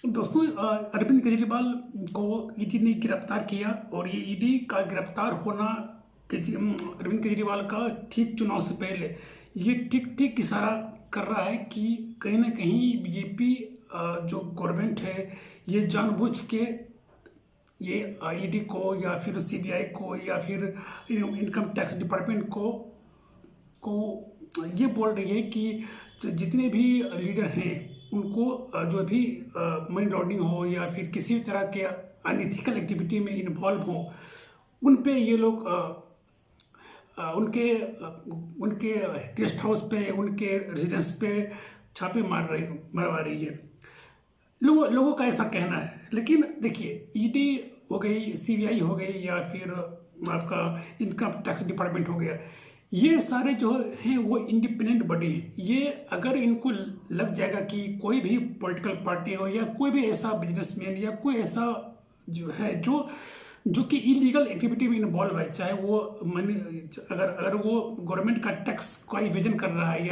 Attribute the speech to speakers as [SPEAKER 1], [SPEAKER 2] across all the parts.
[SPEAKER 1] दोस्तों, अरविंद केजरीवाल को ईडी ने गिरफ्तार किया और ये ईडी का गिरफ्तार होना अरविंद केजरीवाल का ठीक चुनाव से पहले ये ठीक ठीक इशारा कर रहा है कि कहीं ना कहीं बीजेपी जो गवर्नमेंट है ये जानबूझ के ये ईडी को या फिर सीबीआई को या फिर इनकम टैक्स डिपार्टमेंट को ये बोल रही है कि जितने भी लीडर हैं उनको जो भी मनी लॉन्ड्रिंग हो या फिर किसी भी तरह के अनइथिकल एक्टिविटी में इन्वॉल्व हो उन पे ये लोग उनके गेस्ट हाउस पे, उनके रेजिडेंस पे छापे मरवा रही है। लोगों का ऐसा कहना है। लेकिन देखिए, ईडी हो गई, सीबीआई हो गई या फिर आपका इनकम टैक्स डिपार्टमेंट हो गया, ये सारे जो हैं वो इंडिपेंडेंट बॉडी हैं। ये अगर इनको लग जाएगा कि कोई भी पॉलिटिकल पार्टी हो या कोई भी ऐसा बिजनेसमैन या कोई ऐसा जो है जो कि इलीगल एक्टिविटी में इन्वॉल्व है, चाहे वो अगर वो गवर्नमेंट का टैक्स का इवेजन कर रहा है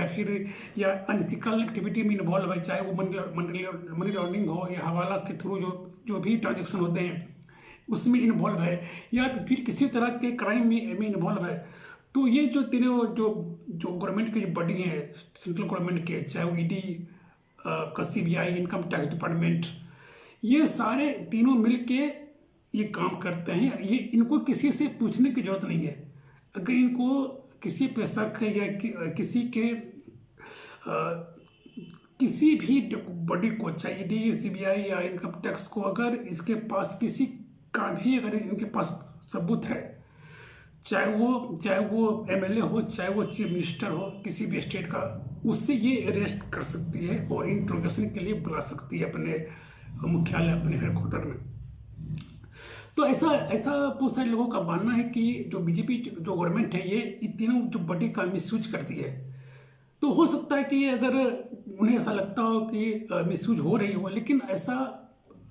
[SPEAKER 1] या अनइथिकल एक्टिविटी में इन्वॉल्व है, चाहे वो मनी लॉन्ड्रिंग हो या हवाला के थ्रू जो भी ट्रांजेक्शन होते हैं उसमें इन्वॉल्व है या फिर किसी तरह के क्राइम में इन्वॉल्व है, तो ये जो तीनों जो गवर्नमेंट की जो बॉडी है सेंट्रल गवर्नमेंट के, चाहे वो ईडी का, सीबीआई, इनकम टैक्स डिपार्टमेंट, ये सारे तीनों मिलके ये काम करते हैं। ये इनको किसी से पूछने की जरूरत नहीं है। अगर इनको किसी पे शक है या किसी भी बॉडी को, चाहे ईडी, सीबीआई या इनकम टैक्स को, अगर इसके पास किसी का भी अगर इनके पास सबूत है, चाहे वो एमएलए हो, चाहे वो चीफ मिनिस्टर हो किसी भी स्टेट का, उससे ये अरेस्ट कर सकती है और इंट्रोगेशन के लिए बुला सकती है अपने मुख्यालय, अपने हेडक्वार्टर में। तो ऐसा बहुत सारे लोगों का मानना है कि जो बीजेपी जो गवर्नमेंट है ये तीनों जो बॉडी का मिसयूज करती है। तो हो सकता है कि अगर उन्हें ऐसा लगता हो कि मिसयूज हो रही हो, लेकिन ऐसा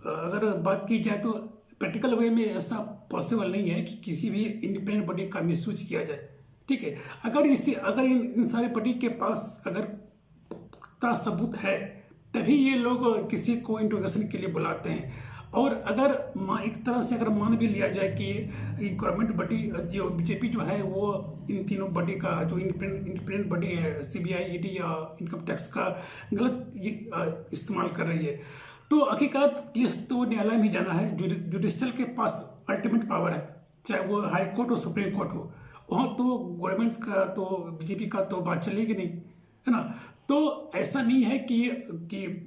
[SPEAKER 1] अगर बात की जाए तो प्रैक्टिकल वे में ऐसा पॉसिबल नहीं है कि किसी भी इंडिपेंडेंट बॉडी का मिसयूज किया जाए। ठीक है, अगर इन सारे बॉडी के पास अगर पुख्ता सबूत है तभी ये लोग किसी को इंट्रोगेशन के लिए बुलाते हैं। और अगर एक तरह से अगर मान भी लिया जाए कि गवर्नमेंट बॉडी जो बीजेपी जो है वो इन तीनों बॉडी का जो इंडिपेंडेंट बॉडी है, सीबीआई, ईडी या इनकम टैक्स का गलत इस्तेमाल कर रही है, तो हकीकत केस तो न्यायालय में जाना है। जुडिशल के पास अल्टीमेट पावर है, चाहे वो हाई कोर्ट हो, सुप्रीम कोर्ट हो, वहाँ तो गवर्नमेंट का तो बीजेपी का तो बात चलेगी नहीं, है ना। तो ऐसा नहीं है कि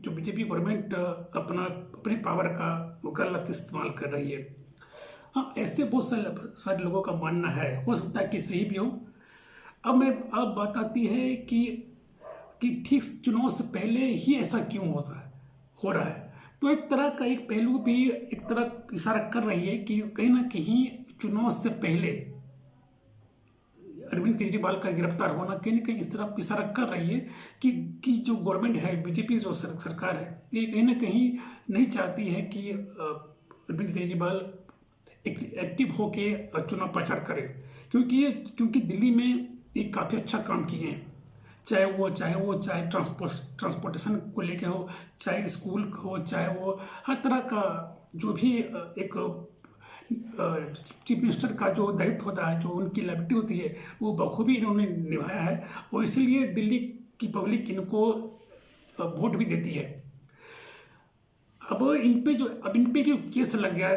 [SPEAKER 1] जो बीजेपी गवर्नमेंट अपने पावर का गलत इस्तेमाल कर रही है। हाँ, ऐसे बहुत सारे लोगों का मानना है, हो सकता है कि सही भी हो। अब बात आती है कि ठीक चुनाव से पहले ही ऐसा क्यों हो रहा है। तो एक तरह का एक पहलू भी एक तरह इशारा कर रही है कि कहीं ना कहीं चुनाव से पहले अरविंद केजरीवाल का गिरफ्तार होना कहीं ना कहीं इस तरह इशारा कर रही है कि जो गवर्नमेंट है, बीजेपी जो सरकार है, ये कहीं ना कहीं नहीं चाहती है कि अरविंद केजरीवाल एक्टिव होके चुनाव प्रचार करे, क्योंकि दिल्ली में एक काफ़ी अच्छा काम किए हैं। चाहे ट्रांसपोर्टेशन को लेके हो, चाहे स्कूल हो, चाहे वो हर तरह का जो भी एक चीफ मिनिस्टर का जो दायित्व होता है, जो उनकी लायबिलिटी होती है, वो बखूबी इन्होंने निभाया है और इसलिए दिल्ली की पब्लिक इनको वोट भी देती है। अब इन पे जो केस लग गया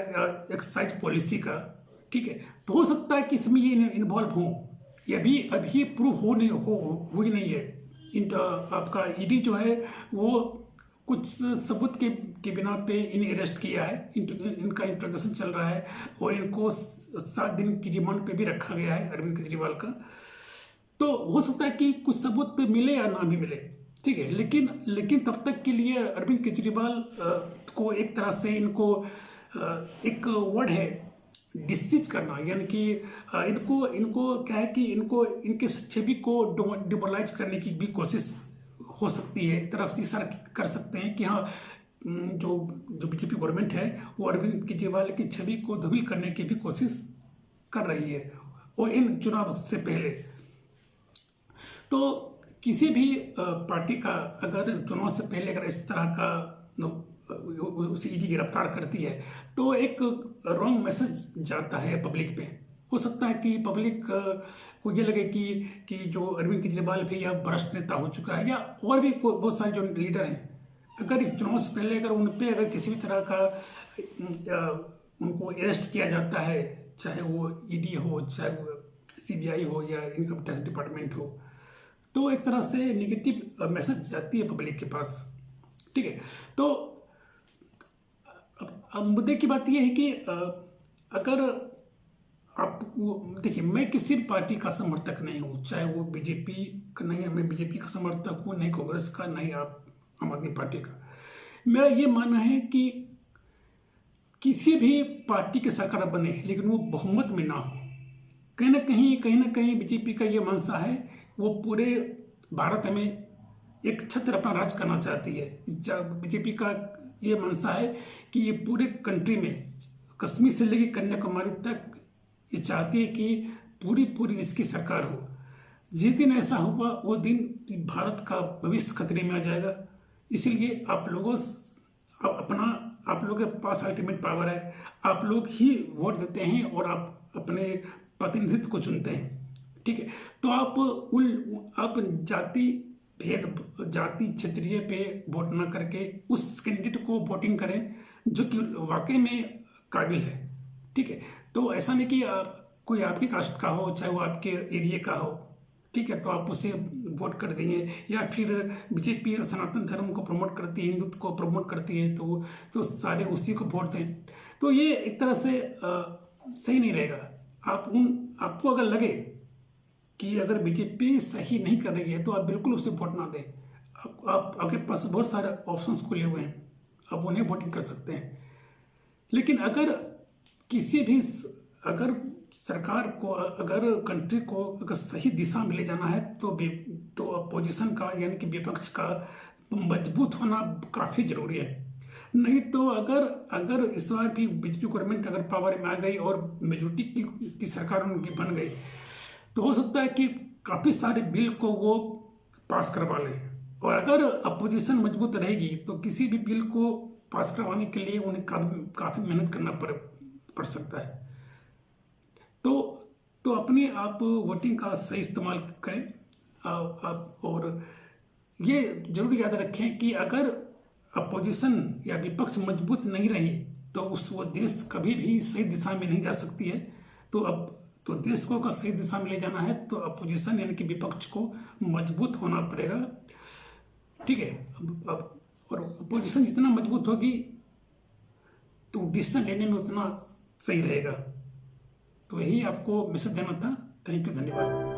[SPEAKER 1] एक्साइज पॉलिसी का, ठीक है, तो हो सकता है कि इसमें ये इन्वॉल्व हो। ये अभी प्रूव हो ही नहीं है। आपका ईडी जो है वो कुछ सबूत के बिना पे इन्हें अरेस्ट किया है, इनका इंट्रोगेशन चल रहा है और इनको 7 दिन की रिमांड पे भी रखा गया है अरविंद केजरीवाल का। तो हो सकता है कि कुछ सबूत पे मिले या ना भी मिले, ठीक है, लेकिन तब तक के लिए अरविंद केजरीवाल को एक तरह से इनको एक वर्ड है डिस्चेज करना, यानी कि इनको क्या है कि इनके छवि को डिमोरलाइज करने की भी कोशिश हो सकती है। एक तरफ से इशारा कर सकते हैं कि हाँ, जो बीजेपी गवर्नमेंट है वो अरविंद केजरीवाल की छवि को धूमिल करने की भी कोशिश कर रही है और इन चुनाव से पहले। तो किसी भी पार्टी का अगर चुनाव से पहले अगर इस तरह का उसे ईडी गिरफ्तार करती है तो एक रॉन्ग मैसेज जाता है पब्लिक पे। हो सकता है कि पब्लिक को ये लगे कि जो अरविंद केजरीवाल भी यह भ्रष्ट नेता हो चुका है, या और भी बहुत सारे जो लीडर हैं, अगर चुनाव से पहले अगर उन पे अगर किसी भी तरह का उनको अरेस्ट किया जाता है, चाहे वो ईडी हो, चाहे वो सीबीआई हो या इनकम टैक्स डिपार्टमेंट हो, तो एक तरह से नेगेटिव मैसेज जाती है पब्लिक के पास। ठीक है, तो अब मुद्दे की बात यह है कि अगर आप देखिए, मैं किसी भी पार्टी का समर्थक नहीं हूँ, चाहे वो बीजेपी का नहीं है, मैं बीजेपी का समर्थक हूँ, नहीं कांग्रेस का, नहीं आप आम आदमी पार्टी का। मेरा ये मानना है कि किसी भी पार्टी की सरकार बने लेकिन वो बहुमत में ना हो। कहीं ना कहीं बीजेपी का ये मंशा है, वो पूरे भारत में एक छत्र अपना राज करना चाहती है। बीजेपी का ये मंशा है कि ये पूरे कंट्री में, कश्मीर से लेकर कन्याकुमारी तक, ये चाहती है कि पूरी इसकी सरकार हो। जिस दिन ऐसा हुआ वो दिन भारत का भविष्य खतरे में आ जाएगा। इसलिए आप लोगों के पास अल्टीमेट पावर है, आप लोग ही वोट देते हैं और आप अपने प्रतिनिधित्व को चुनते हैं। ठीक है, तो आप जाति क्षेत्रीय पे वोट ना करके उस कैंडिडेट को वोटिंग करें जो कि वाकई में काबिल है। ठीक है, तो ऐसा नहीं कि कोई आपके कास्ट का हो, चाहे वो आपके एरिया का हो, ठीक है, तो आप उसे वोट कर देंगे। या फिर बीजेपी सनातन धर्म को प्रमोट करती है, हिंदुत्व को प्रमोट करती है, तो सारे उसी को वोट दें, तो ये एक तरह से सही नहीं रहेगा। आपको अगर लगे कि अगर बीजेपी सही नहीं कर रही है तो आप बिल्कुल उसे वोट ना दें। आपके पास बहुत सारे ऑप्शंस खुले हुए हैं, आप उन्हें वोटिंग कर सकते हैं। लेकिन अगर अगर सरकार को, अगर कंट्री को अगर सही दिशा में ले जाना है तो अपोजिशन का, यानी कि विपक्ष का मजबूत होना काफ़ी जरूरी है। नहीं तो अगर इस बार भी बीजेपी गवर्नमेंट अगर पावर में आ गई और मेजोरिटी की सरकार उनकी बन गई, तो हो सकता है कि काफ़ी सारे बिल को वो पास करवा लें। और अगर अपोजिशन मजबूत रहेगी तो किसी भी बिल को पास करवाने के लिए उन्हें काफ़ी मेहनत करना पड़ सकता है। तो अपने आप वोटिंग का सही इस्तेमाल करें। और ये जरूर याद रखें कि अगर अपोजिशन या विपक्ष मजबूत नहीं रही तो वो देश कभी भी सही दिशा में नहीं जा सकती है। तो देश को अगर सही दिशा में ले जाना है तो अपोजिशन यानी कि विपक्ष को मजबूत होना पड़ेगा। ठीक है, और अपोजिशन जितना मजबूत होगी तो डिसीजन लेने में उतना सही रहेगा। तो यही आपको मैसेज देना था। थैंक यू, धन्यवाद।